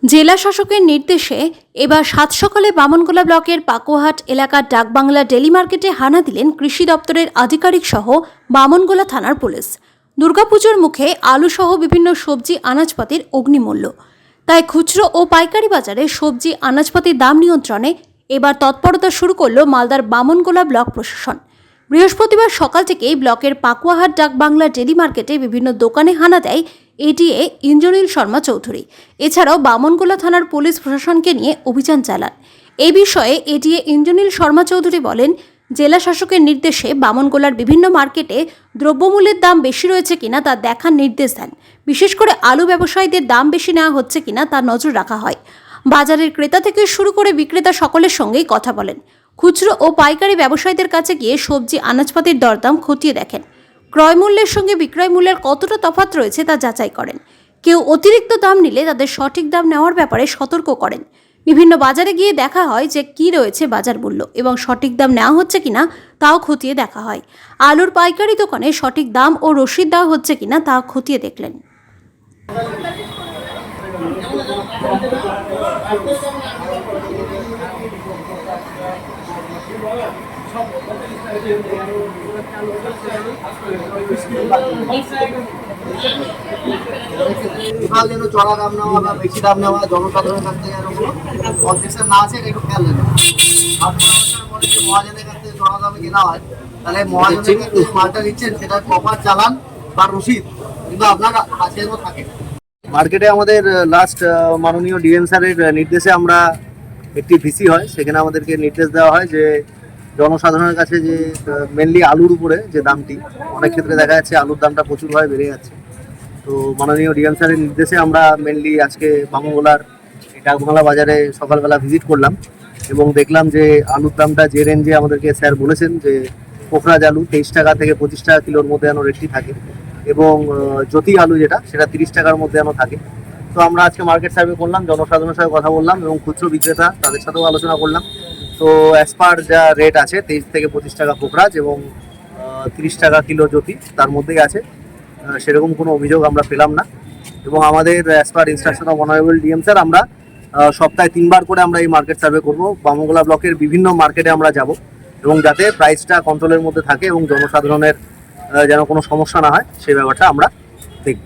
জেলা শাসকের নির্দেশে এবার সাত সকালে বামনগোলা ব্লকের পাকুয়াহাট এলাকার ডাকবাংলা ডেলি মার্কেটে হানা দিলেন কৃষি দপ্তরের আধিকারিক সহ বামনগোলা থানার পুলিশ। দুর্গাপুজোর মুখে আলু সহ বিভিন্ন সবজি আনাজপাতির অগ্নিমূল্য, তাই খুচরো ও পাইকারি বাজারে সবজি আনাজপাতির দাম নিয়ন্ত্রণে এবার তৎপরতা শুরু করল মালদার বামনগোলা ব্লক প্রশাসন। বৃহস্পতিবার সকাল থেকেই ব্লকের পাকুয়াহাট ডাকবাংলা ডেলি মার্কেটে বিভিন্ন দোকানে হানা দেয় এডিএ ইন্দ্রনীল শর্মা চৌধুরী। এছাড়াও বামনগোলা থানার পুলিশ প্রশাসনকে নিয়ে অভিযান চালান। এই বিষয়ে এডিএ ইন্দ্রনীল শর্মা চৌধুরী বলেন, জেলা শাসকের নির্দেশে বামনগোলার বিভিন্ন মার্কেটে দ্রব্যমূল্যের দাম বেশি রয়েছে কিনা তা দেখার নির্দেশ দেন। বিশেষ করে আলু ব্যবসায়ীদের দাম বেশি নেওয়া হচ্ছে কিনা তা নজর রাখা হয়। বাজারের ক্রেতা থেকে শুরু করে বিক্রেতা সকলের সঙ্গেই কথা বলেন। খুচরো ও পাইকারি ব্যবসায়ীদের কাছে গিয়ে সবজি আনাজপাতির দরদাম খতিয়ে দেখেন। ক্রয় মূল্যের সঙ্গে বিক্রয় মূল্যের কতটা তফাৎ রয়েছে তা যাচাই করেন। কেউ অতিরিক্ত দাম নিলে তাদের সঠিক দাম নেওয়ার ব্যাপারে সতর্ক করেন। বিভিন্ন বাজারে গিয়ে দেখা হয় যে কী রয়েছে বাজার মূল্য এবং সঠিক দাম নেওয়া হচ্ছে কিনা তাও খতিয়ে দেখা হয়। আলুর পাইকারি দোকানে সঠিক দাম ও রসিদ দেওয়া হচ্ছে কিনা তা খতিয়ে দেখলেন। যেন চড়া দাম নেওয়া বা বেশি দাম নেওয়া জনসাধারণের কাছ থেকে যেন কোনো কনসেশন না আছে এটা একটু খেয়াল রাখবেন। আপনার মনে যে মহাজনের কাছ থেকে চড়া দামে কেনা হয়, তাহলে মহাজনের কাছে যে মালটা নিচ্ছেন সেটার প্রপার চালান বা রসিদ কিন্তু আপনার কাছে যেন থাকে। মার্কেটে আমাদের লাস্ট মাননীয় ডিএম স্যারের নির্দেশে আমরা একটি ভিসি হয়, সেখানে আমাদেরকে নির্দেশ দেওয়া হয় যে জনসাধারণের কাছে যে মেনলি আলুর উপরে যে দামটি, অনেক ক্ষেত্রে দেখা যাচ্ছে আলুর দামটা প্রচুরভাবে বেড়ে যাচ্ছে। তো মাননীয় ডিএম স্যারের নির্দেশে আমরা মেনলি আজকে বামনগোলার ডাকবাংলা বাজারে সকালবেলা ভিজিট করলাম এবং দেখলাম যে আলুর দামটা যে রেঞ্জে আমাদেরকে স্যার বলেছেন যে পোখরাজ আলু 23 টাকা থেকে 25 টাকা কিলোর মধ্যে যেন রেটটি থাকে এবং জ্যোতি আলু যেটা সেটা 30 টাকার মধ্যে যেন থাকে। তো আমরা আজকে মার্কেট সার্ভে করলাম, জনসাধারণের সাথে কথা বললাম এবং খুচরো বিক্রেতা তাদের সাথেও আলোচনা করলাম। তো অ্যাজ পার যা রেট আছে 23 থেকে 25 টাকা পোখরাজ এবং 30 টাকা কিলো জ্যোতি তার মধ্যেই আছে, সেরকম কোনো অভিযোগ আমরা পেলাম না। এবং আমাদের as per instruction of honourable DM sir আমরা সপ্তাহে 3 বার করে আমরা এই মার্কেট সার্ভে করব। বামনগোলা ব্লকের বিভিন্ন মার্কেটে আমরা যাব এবং যাতে প্রাইসটা কন্ট্রোলের মধ্যে থাকে এবং জনসাধারণের যেন কোনো সমস্যা না হয় সেই ব্যাপারটা আমরা দেখব।